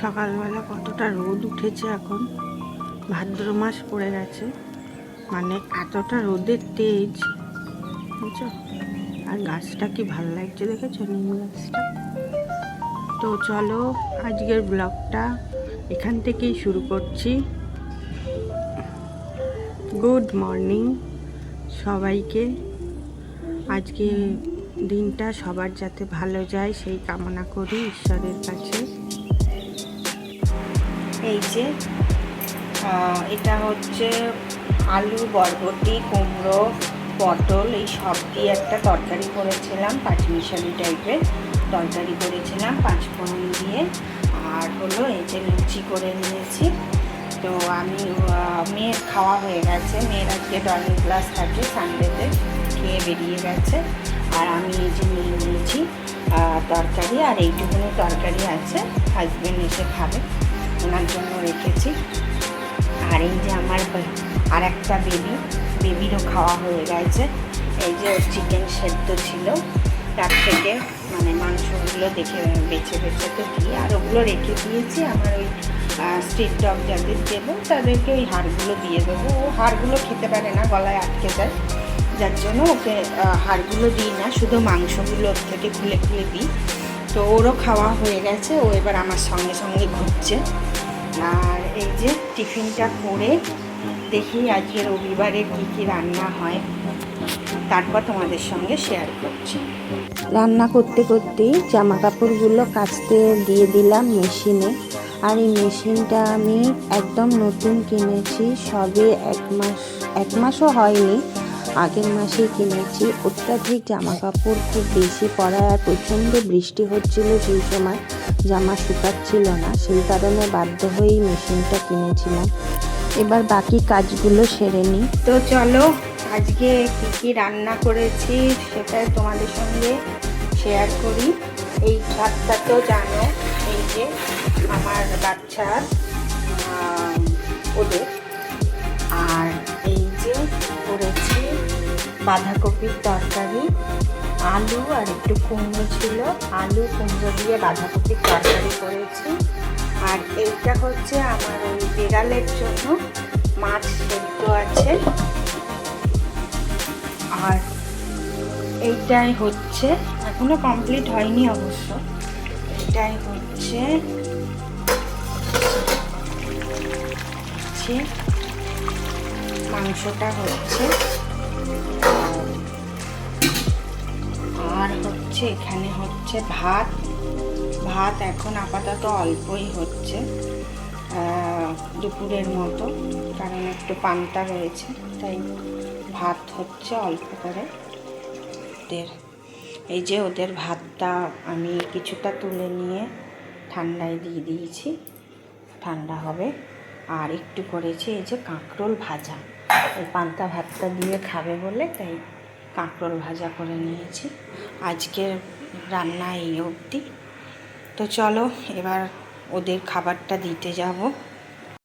সকালবেলা কতটা রোদ উঠেছে। এখন ভাদ্র মাস পড়ে গেছে, মানে এতটা রোদের তেজ, বুঝছো? আর গাছটা কি ভালো লাগছে দেখেছো, নিম গাছটা। তো চলো আজকের ব্লগটা এখান থেকেই শুরু করছি। গুড মর্নিং সবাইকে। আজকে দিনটা সবার যাতে ভালো যায় সেই কামনা করি ঈশ্বরের কাছে। এই যে এটা হচ্ছে আলু, বরবটি, কুমড়ো, পটল এই সব দিয়ে একটা তরকারি করেছিলাম, পাঁচমিশালি টাইপের তরকারি করেছিলাম পাঁচফোড়ন দিয়ে। আর হলো এই যে লুচি করে নিয়েছি। তো আমি মেয়ের খাওয়া হয়ে গেছে, মেয়ের আজকে ড্রয়িং ক্লাস থাকে সানডেতে, খেয়ে বেরিয়ে গেছে। আর আমি এই যে নিয়ে নিয়েছি তরকারি, আর এইটুকুনি তরকারি আছে, হাজব্যান্ড এসে খাবে, ওনার জন্য রেখেছি। আর এই যে আমার আর একটা বেবিরও খাওয়া হয়ে গেছে। এই যে ওর চিকেন সেদ্ধ ছিল, তার থেকে মানে মাংসগুলো দেখে বেছে বেছে তো দিয়ে, আর ওগুলো রেখে দিয়েছি। আমার ওই স্ট্রিট ডগ যাদের দেবো তাদেরকে ওই হাড়গুলো দিয়ে দেবো। ও হাড়গুলো খেতে পারে না, গলায় আটকে যায়, যার জন্য ওকে হাড়গুলো দিই না, শুধু মাংসগুলো ওর থেকে খুলে খুলে দিই। তো ওরও খাওয়া হয়ে গেছে, ও এবার আমার সঙ্গে সঙ্গে ঘুরছে। আর এই যে টিফিনটা করে দেখি আজকে রবিবারে কী কী রান্না হয়, তারপর তোমাদের সঙ্গে শেয়ার করছি। রান্না করতে করতেই জামা কাপড়গুলো কাচতে দিয়ে দিলাম মেশিনে। আর এই মেশিনটা আমি একদম নতুন কিনেছি, সবে এক মাসও হয়নি, আগের মাসেই কিনেছি। অত্যাধিক জামা কাপড় খুব বেশি পড়ায়, আর প্রচণ্ড বৃষ্টি হচ্ছিল সেই সময়, জামা শুকাচ্ছিল না, সেই কারণে বাধ্য হয়েই মেশিনটা কিনেছিলাম। এবার বাকি কাজগুলো সেরে নিই। তো চলো আজকে কী কী রান্না করেছি সেটাই তোমাদের সঙ্গে শেয়ার করি। এই ভাতটা তো জানো, এই যে আমার বাচ্চা ওদের। আর এই যে করেছি বাঁধাকপির তরকারি, আলু আর একটু কুমড়ো ছিল, আলু কুমড়ো দিয়ে বাঁধাকপির তরকারি করেছি। আর এইটা হচ্ছে আমার ওই বিড়ালের জন্য মাছ সেদ্ধ আছে। আর এইটাই হচ্ছে, এখনো কমপ্লিট হয়নি অবশ্য, এটাই হচ্ছে মাংসটা হচ্ছে। আর হচ্ছে এখানে হচ্ছে ভাত এখন আপাতত অল্পই হচ্ছে, দুপুরের মতো, কারণ একটু পান্তা রয়েছে, তাই ভাত হচ্ছে অল্প করে ওদের। এই যে ওদের ভাতটা আমি কিছুটা তুলে নিয়ে ঠান্ডায় দিয়ে দিয়েছি, ঠান্ডা হবে। আর একটু করেছি এই যে কাঁকরোল ভাজা, এই পান্তা ভাতটা দিয়ে খাবে বলে তাই কাঁকরোল ভাজা করে নিয়েছি। আজকের রান্না এই অবধি। তো চলো এবার ওদের খাবারটা দিতে যাব।